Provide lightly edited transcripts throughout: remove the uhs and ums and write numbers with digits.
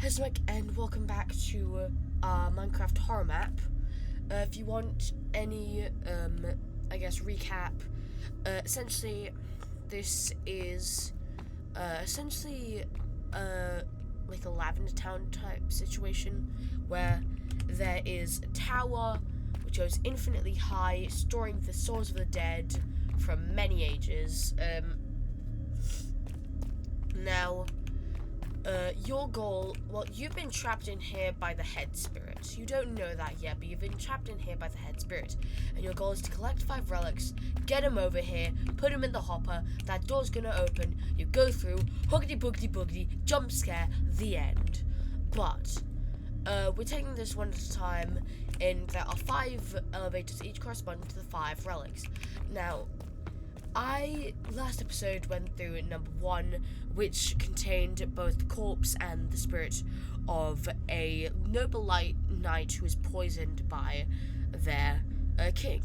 Hello and welcome back to Minecraft horror map. If you want any, recap, essentially, this is, like a lavender town type situation, where there is a tower which goes infinitely high, storing the souls of the dead from many ages. Your goal, well, you've been trapped in here by the head spirit. You don't know that yet, but you've been trapped in here by the head spirit. And your goal is to collect 5 relics, get them over here, put them in the hopper, that door's gonna open, you go through, hoogity boogity boogity, jump scare, the end. But, we're taking this one at a time, and there are 5 elevators, each corresponding to the 5 relics. Now, last episode went through number 1, which contained both the corpse and the spirit of a noble knight who was poisoned by their king.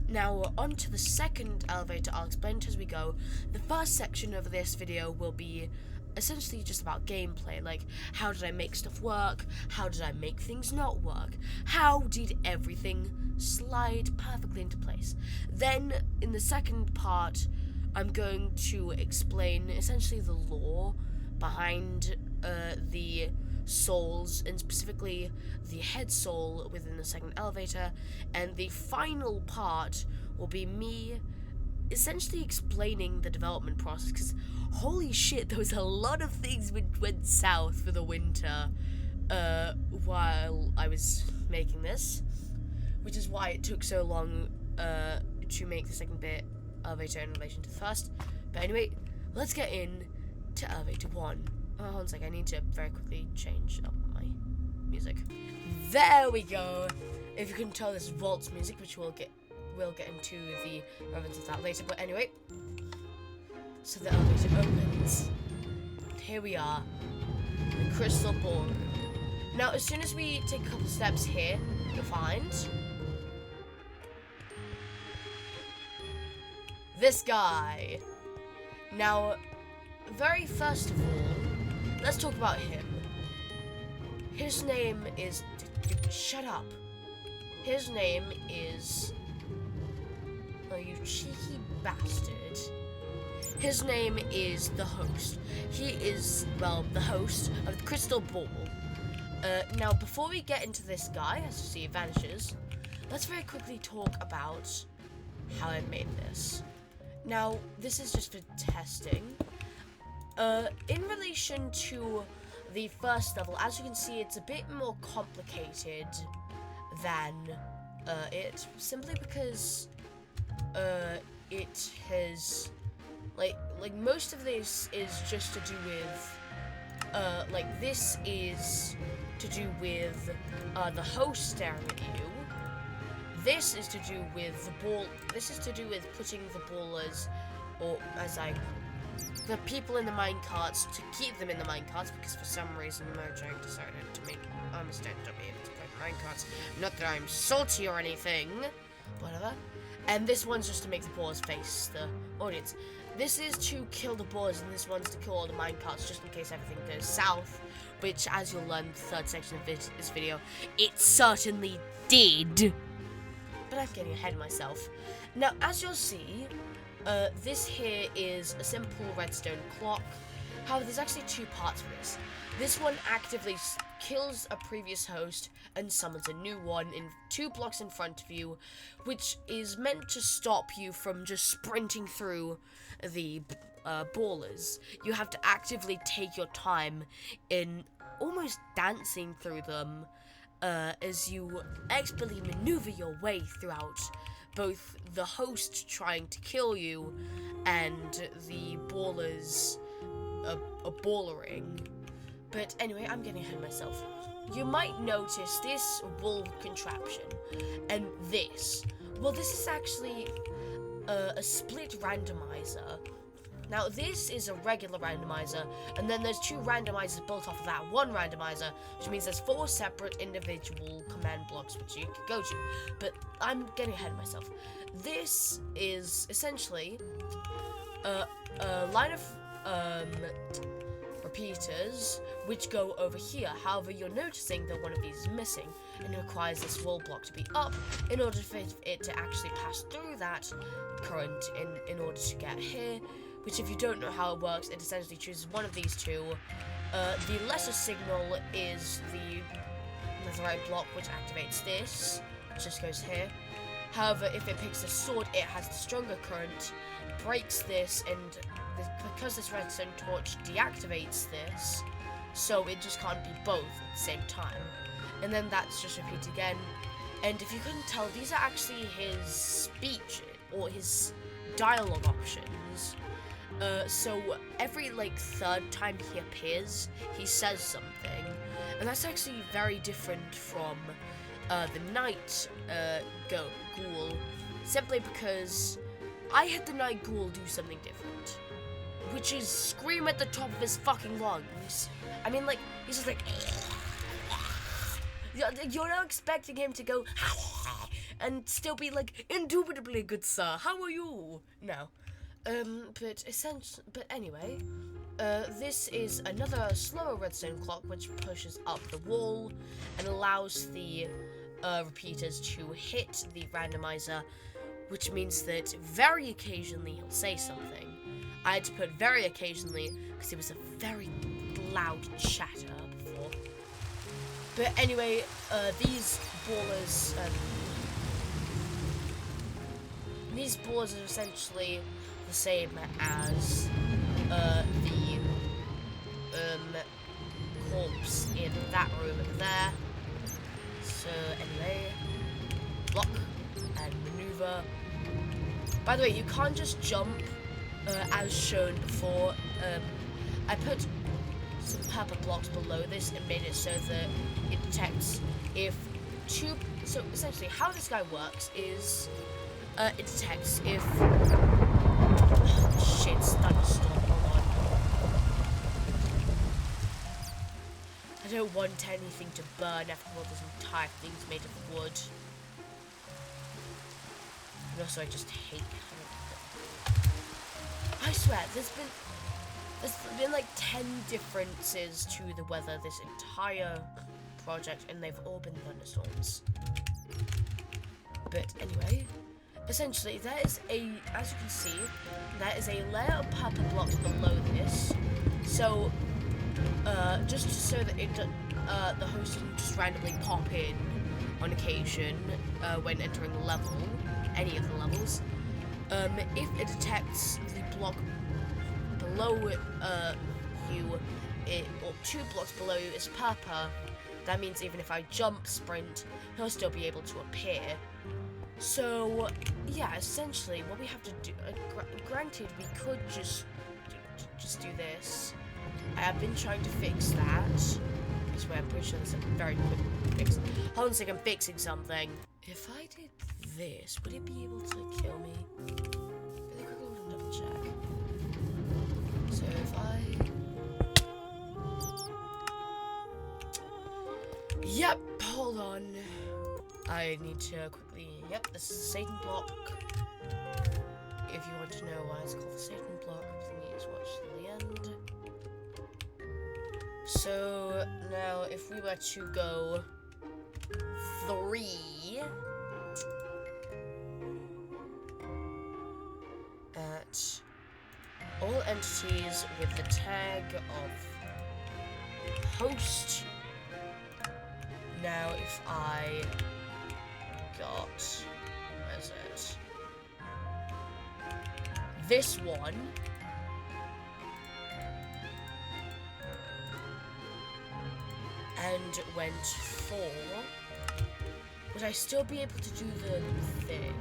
Now, on to the second elevator. I'll explain it as we go. The first section of this video will be essentially just about gameplay, like how did I make stuff work, how did I make things not work, how did everything slide perfectly into place. Then in the second part I'm going to explain essentially the lore behind the souls, and specifically the head soul within the second elevator, and the final part will be me essentially explaining the development process, because holy shit, there was a lot of things which went south for the winter while I was making this, which is why it took so long to make the second bit elevator in relation to the first. But anyway, let's get in to elevator 1. Oh, one sec, I need to very quickly change up my music. There we go. If you can tell, this is Walt's music, which we'll get into the relevance of that later. But anyway, so the elevator opens. Here we are, the crystal ballroom. Now, as soon as we take a couple steps here, you'll find this guy. Now, very first of all, let's talk about him. His name is... Shut up. His name is... Oh, you cheeky bastard. His name is the host. He is, well, the host of the crystal ball. Now, before we get into this guy, as you see, he vanishes, let's very quickly talk about how I made this. Now, this is just for testing. In relation to the first level, as you can see, it's a bit more complicated than it, simply because it has, like most of this is just to do with, this is to do with the host staring at you. This is to do with the ball. This is to do with putting the ballers, the people in the minecarts, to keep them in the minecarts, because for some reason Mojang decided to make Armistead to be able to go in minecarts. Not that I'm salty or anything, whatever. And this one's just to make the ballers face the audience. This is to kill the ballers, and this one's to kill all the minecarts, just in case everything goes south, which, as you'll learn in the third section of this video, it certainly did. But I'm getting ahead of myself. Now, as you'll see, this here is a simple redstone clock. However, there's actually 2 parts for this. This one actively kills a previous host and summons a new one in 2 blocks in front of you, which is meant to stop you from just sprinting through the ballers. You have to actively take your time in almost dancing through them, as you expertly maneuver your way throughout both the host trying to kill you and the ballers ballering. But anyway, I'm getting ahead of myself. You might notice this wool contraption and this. Well, this is actually a split randomizer. Now, this is a regular randomizer, and then there's 2 randomizers built off of that 1 randomizer, which means there's 4 separate individual command blocks which you can go to. But I'm getting ahead of myself. This is essentially a line of repeaters, which go over here. However, you're noticing that one of these is missing, and it requires this wall block to be up in order for it to actually pass through that current in order to get here, which, if you don't know how it works, it essentially chooses one of these two. The lesser signal is the netherite block, which activates this, which just goes here. However, if it picks a sword, it has the stronger current, breaks this, and because this redstone torch deactivates this, so it just can't be both at the same time. And then that's just repeated again. And if you couldn't tell, these are actually his speech or his dialogue options. So every like third time he appears, he says something, and that's actually very different from the night ghoul, simply because I had the night ghoul do something different, which is scream at the top of his fucking lungs. I mean, like, he's just like, you're not expecting him to go and still be like, indubitably good sir, how are you? No. But anyway, this is another slower redstone clock which pushes up the wall and allows the repeaters to hit the randomizer, which means that very occasionally he'll say something. I had to put very occasionally because it was a very loud chatter before. But anyway, these ballers are essentially the same as the corpse in that room there. So anyway, block and maneuver. By the way, you can't just jump as shown before. I put some purple blocks below this and made it so that it detects if two. So essentially, how this guy works is it detects if. Oh, shit, thunderstorm. Hold on. I don't want anything to burn after all. This entire thing's made of wood. And also, I just hate. I swear, there's been like 10 differences to the weather this entire project, and they've all been thunderstorms. But anyway, essentially, there is as you can see, there is a layer of purple blocks below this. So, just so that the host doesn't just randomly pop in on occasion when entering a level, any of the levels. If it detects the block below you, or 2 blocks below you is purple, that means even if I jump, sprint, he'll still be able to appear. So, yeah, essentially, what we have to do, granted, we could just do this. I have been trying to fix that. I swear, I'm pretty sure there's a very quick fix. Hold on a second, I'm fixing something. If I did this, would it be able to kill me? Really quickly, I'm gonna double check. So if I... Yep, hold on. I need to quickly... Yep, this is a Satan block. If you want to know why it's called the Satan block, please watch till the end. So, now if we were to go 3 at all entities with the tag of host. Now if I got, where is it? This one. And went 4. Would I still be able to do the thing?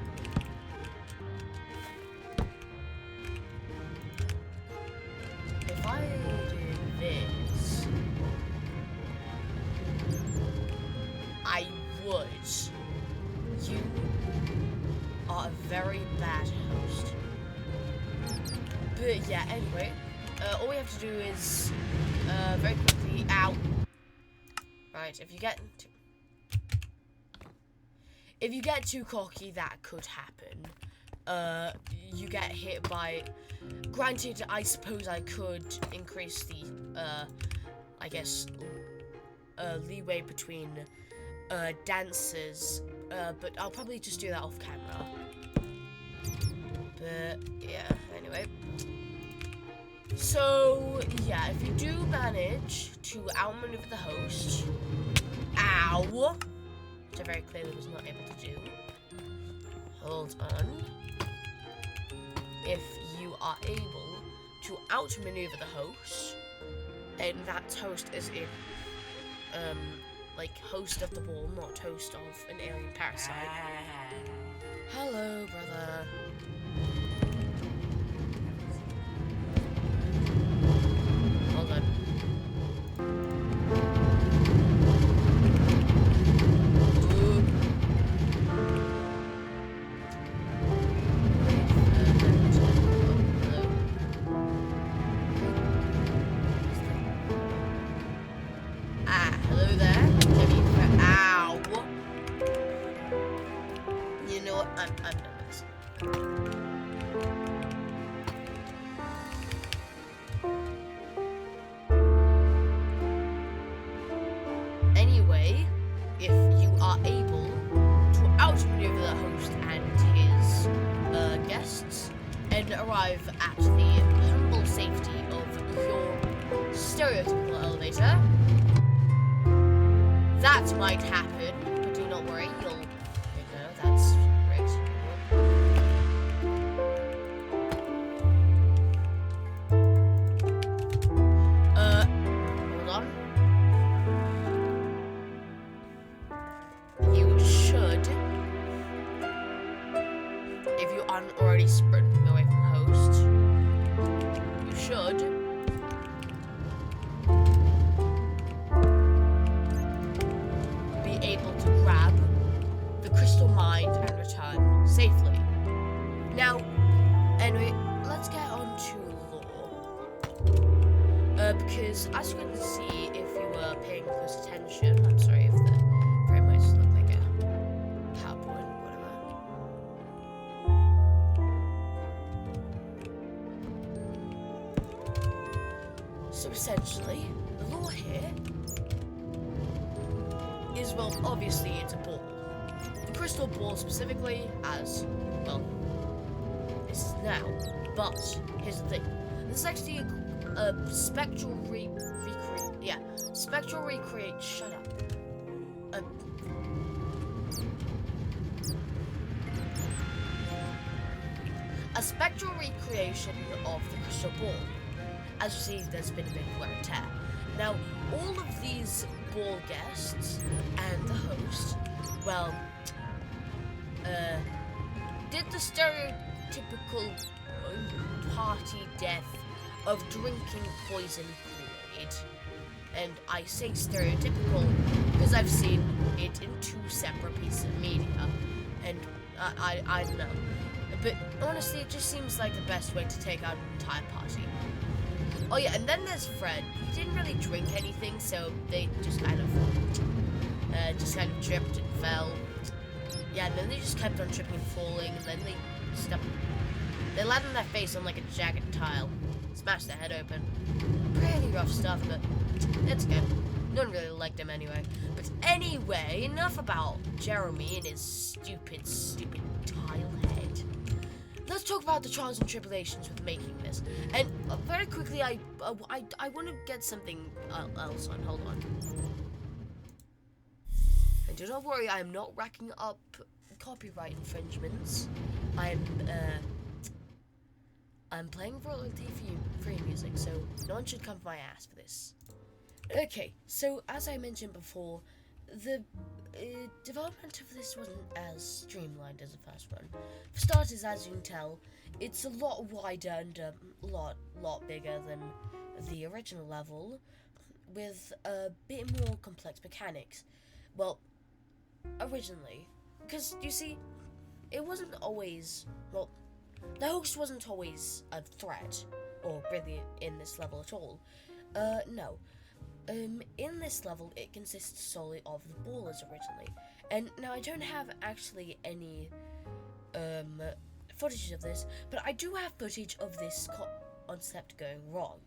If I do this, I would. You are a very bad host. But yeah, anyway, all we have to do is very quickly. Ow. Right, if you get too cocky, that could happen. you get hit by. Granted, I suppose I could increase the, I guess, leeway between dances, but I'll probably just do that off camera. But yeah, anyway. So yeah, if you do manage to outmaneuver the host, ow, which I very clearly was not able to do. Hold on. If you are able to outmaneuver the host, and that host is in, like, host of the ball, not host of an alien parasite. Hello, brother. Hold on. Hello there. Ow. You know what? I'm done with this. Anyway, if you are able to outmaneuver the host and his guests and arrive at the humble safety of your stereotypical elevator, that might happen, but do not worry, you'll, that's great. Hold on. You should, if you aren't already sprinting away from the host, you should able to grab the crystal mine and return safely. Now, anyway, let's get on to lore. Because as you can see, if you were paying close attention, I'm sorry if the frame might just look like a PowerPoint or whatever. So essentially, the lore here is, well, obviously it's a ball. The crystal ball specifically as, well, this is now. But, here's the thing. This is actually a spectral shut up. A spectral recreation of the crystal ball. As you see, there's been a bit of wear and tear. Now, all of these ball guests and the host, well, did the stereotypical party death of drinking poison Kool-Aid. And I say stereotypical because I've seen it in 2 separate pieces of media, and I don't know. But honestly, it just seems like the best way to take out an entire party. Oh yeah, and then there's Fred. He didn't really drink anything, so they just kind of tripped and fell. Yeah, and then they just kept on tripping and falling, and then they landed on their face on like a jagged tile, smashed their head open. Pretty rough stuff, but it's good. No one really liked him anyway. But anyway, enough about Jeremy and his stupid tile head. Let's talk about the trials and tribulations with making this. And very quickly, I want to get something else on. Hold on. And do not worry, I am not racking up copyright infringements. I'm playing royalty-free music, so no one should come for my ass for this. Okay, so as I mentioned before, the development of this wasn't as streamlined as the first one. For starters, as you can tell, it's a lot wider and a lot bigger than the original level, with a bit more complex mechanics. Well, originally, because you see, it wasn't always, well, the host wasn't always a threat, or really in this level at all. No. In this level, it consists solely of the ballers originally. And now I don't have actually any, footage of this, but I do have footage of this concept going wrong,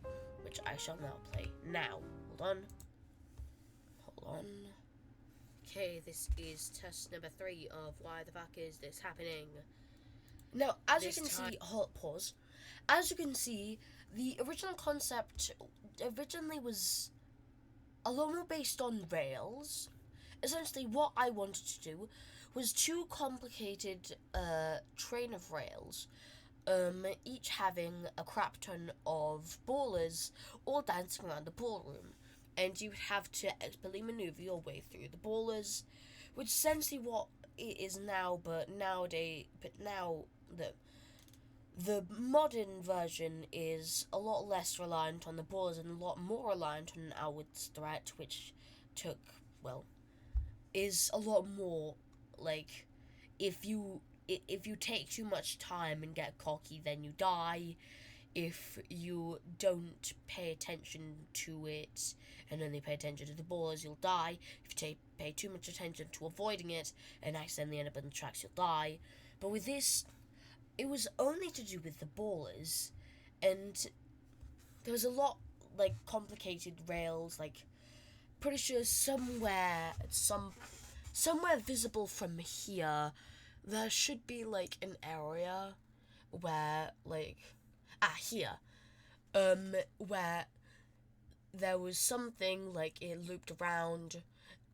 which I shall now play now. Hold on. Okay, this is test number 3 of why the fuck is this happening. Now, as you can see, pause. As you can see, the original concept originally was a lot more based on rails. Essentially, what I wanted to do was 2 complicated train of rails, each having a crap ton of ballers all dancing around the ballroom, and you would have to expertly maneuver your way through the ballers, which is essentially what it is now. But now the modern version is a lot less reliant on the ballers and a lot more reliant on an outwards threat, which is a lot more like if you take too much time and get cocky, then you die. If you don't pay attention to it and only pay attention to the ballers, you'll die. If you pay too much attention to avoiding it and accidentally end up in the tracks, you'll die. But with this, it was only to do with the ballers, and there was a lot like complicated rails, like pretty sure somewhere visible from here there should be like an area where here where there was something like it looped around,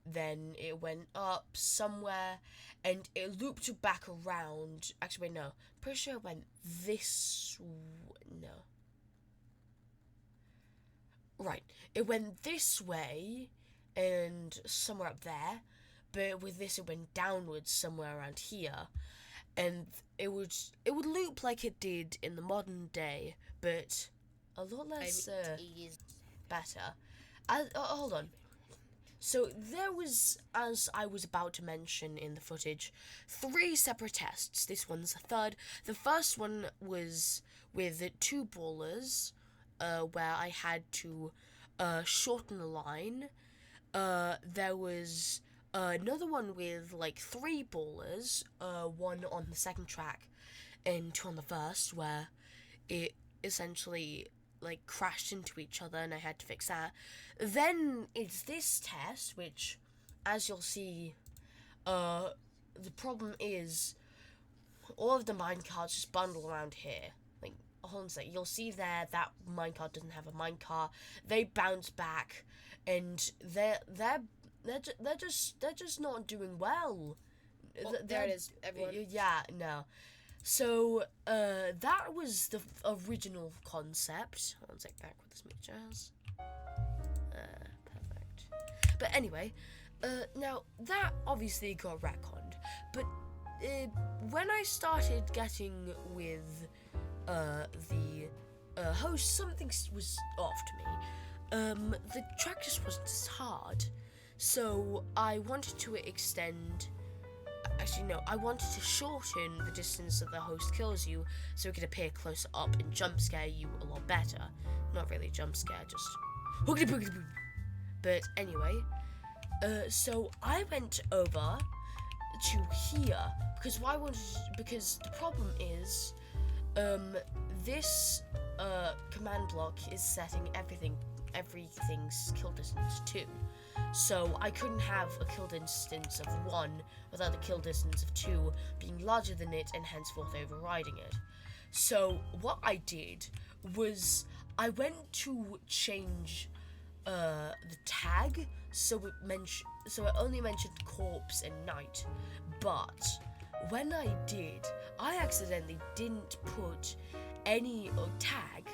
then it went up somewhere, and it looped back around. Actually, wait, no. Pretty sure it went this... No. Right. It went this way, and somewhere up there, but with this it went downwards somewhere around here, and it would loop like it did in the modern day, but a lot less better. Hold on. So there was, as I was about to mention in the footage, 3 separate tests. This one's the third. The first one was with 2 ballers, where I had to shorten the line. There was another one with like 3 ballers, 1 on the second track and 2 on the first, where it essentially like crashed into each other and I had to fix that. Then it's this test, which, as you'll see, the problem is all of the minecarts just bundle around here. Like, hold on a sec, you'll see there that minecart doesn't have a minecart. They bounce back, and they're just not doing well. Oh, there it is, everyone. Yeah, no. So, that was the original concept. One sec, back with this jazz. Perfect. But anyway, now, that obviously got retconned. But, when I started getting with, the, host, something was off to me. The track just wasn't as hard. So, I wanted to extend... Actually, no, I wanted to shorten the distance that the host kills you so it could appear closer up and jump scare you a lot better. Not really jump scare, just hookity pookity boo. But anyway, so I went over to here because the problem is, this command block is setting everything's kill distance to. So I couldn't have a kill distance of 1 without a kill distance of 2 being larger than it and henceforth overriding it. So what I did was I went to change the tag so it only mentioned corpse and night. But when I did, I accidentally didn't put any tag.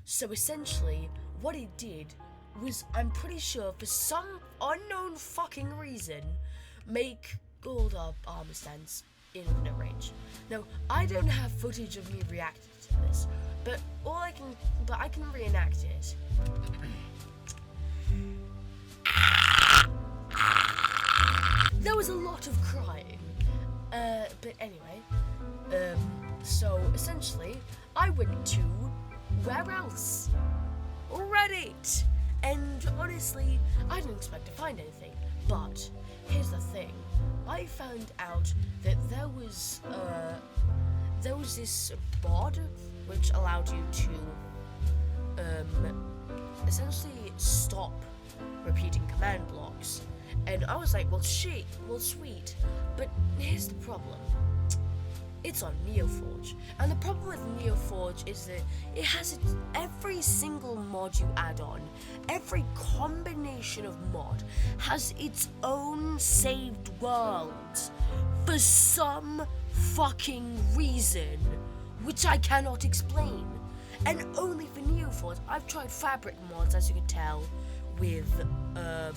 So essentially what it did was, I'm pretty sure, for some unknown fucking reason, make gold armor stands infinite range. Now, I don't have footage of me reacting to this, but I can reenact it. There was a lot of crying. But anyway, so essentially, I went to where else? Reddit. And honestly, I didn't expect to find anything, but here's the thing. I found out that there was this mod which allowed you to essentially stop repeating command blocks. And I was like, well, sweet. But here's the problem. It's on NeoForge. And the problem with NeoForge is that it has every single mod you add on, every combination of mod has its own saved worlds for some fucking reason, which I cannot explain. And only for NeoForge. I've tried Fabric mods, as you can tell, with the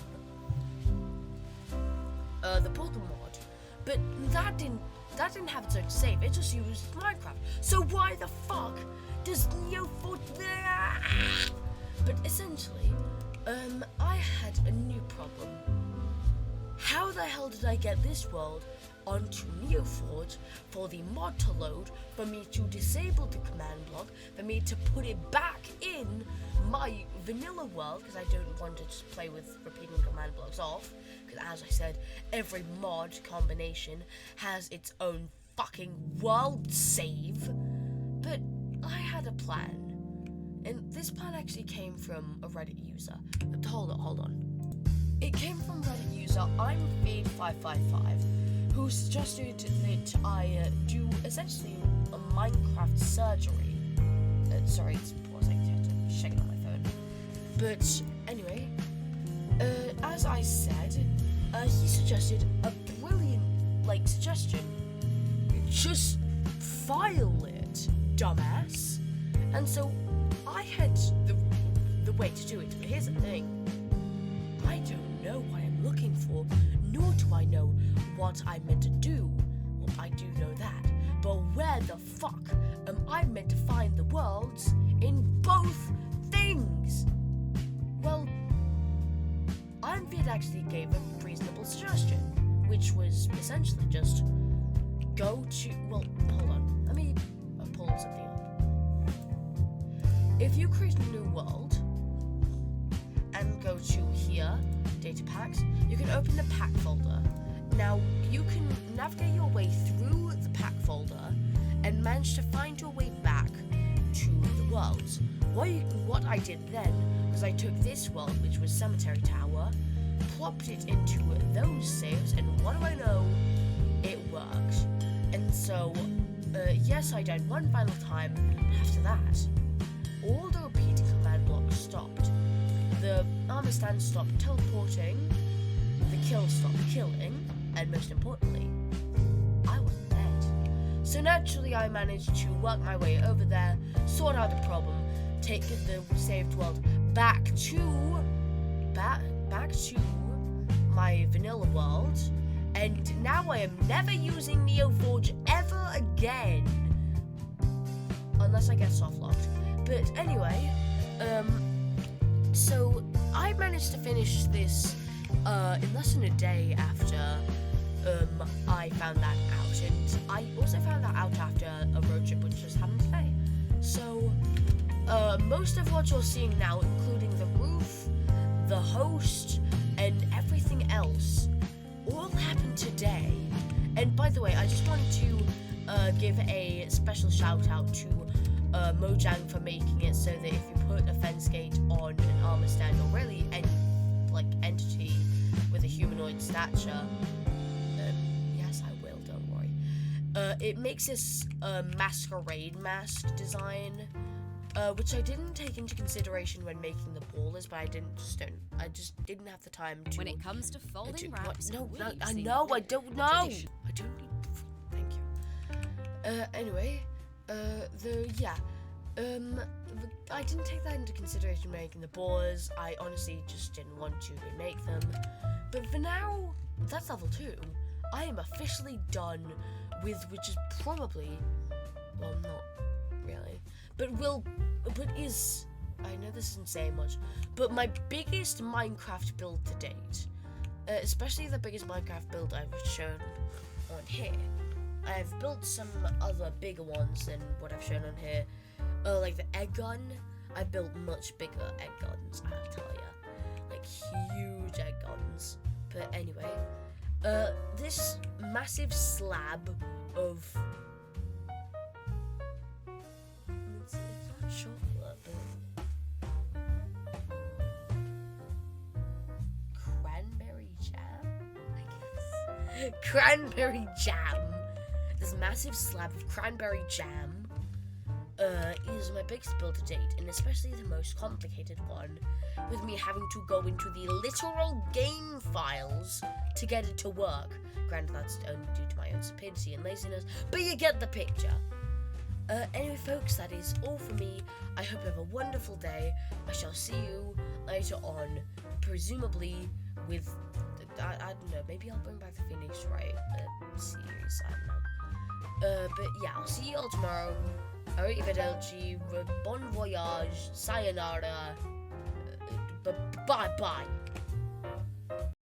Portal mod, but that didn't have its own save. It just used Minecraft. So why the fuck does NeoForge? But essentially, I had a new problem. How the hell did I get this world onto NeoForge for the mod to load, for me to disable the command block, for me to put it back in my vanilla world, because I don't want to just play with repeating command blocks off, because as I said, every mod combination has its own fucking world save. But I had a plan, and this plan actually came from a Reddit user. Hold on. It came from Reddit user I'm Feed555, who suggested that I do essentially a Minecraft surgery. Sorry, it's pausing. I have to check it on my phone. But anyway, as I said, he suggested a brilliant suggestion. Just file it, dumbass. And so I had the way to do it. But here's the thing. I don't know what I'm looking for, nor do I know what I'm meant to do. Well, I do know that. But where the fuck am I meant to find the worlds in both things? Well, Ironbeard actually gave a reasonable suggestion, which was essentially just go to... Well, hold on. Let me pull something up. If you create a new world and go to here, data packs, you can open the pack folder. Now, you can navigate your way through the pack folder and manage to find your way back to the worlds. What I did then was I took this world, which was Cemetery Tower, plopped it into those saves, and what do I know? It worked. And so, yes, I died one final time, but after that, all the repeating command blocks stopped. The armor stand stopped teleporting, the kill stopped killing, and most importantly, I wasn't dead. So naturally I managed to work my way over there, sort out the problem, take the saved world back to my vanilla world, and now I am never using NeoForge ever again. Unless I get soft locked. But anyway, so I managed to finish this in less than a day after I found that out, and I also found that out after a road trip which just happened today. So most of what you're seeing now, including the roof, the host, and everything else, all happened today. And by the way, I just wanted to give a special shout out to Mojang for making it so that if you put a fence gate on an armor stand, or really any entity with a humanoid stature, yes I will, don't worry, it makes this masquerade mask design, which I didn't take into consideration when making the ballers, but I just didn't have the time to. When it comes to folding wraps, no, I know, I don't know. I don't need. Thank you. Anyway, I didn't take that into consideration when making the ballers. I honestly just didn't want to remake them. But for now, that's level 2. I am officially done with, which is probably, well, not really, but is, I know this isn't saying much, but my biggest Minecraft build to date, especially the biggest Minecraft build I've shown on here. I've built some other bigger ones than what I've shown on here, like the egg gun. I built much bigger egg guns, I'll tell ya, huge egg guns. But anyway, this massive slab of cranberry jam. This massive slab of cranberry jam is my biggest build to date, and especially the most complicated one, with me having to go into the literal game files to get it to work. Granted, that's only due to my own stupidity and laziness, but you get the picture. Anyway, folks, that is all for me. I hope you have a wonderful day. I shall see you later on, presumably with, I don't know, maybe I'll bring back the Phoenix Wright series, I don't know. But yeah, I'll see you all tomorrow. Arrivederci, bon voyage, sayonara, bye-bye.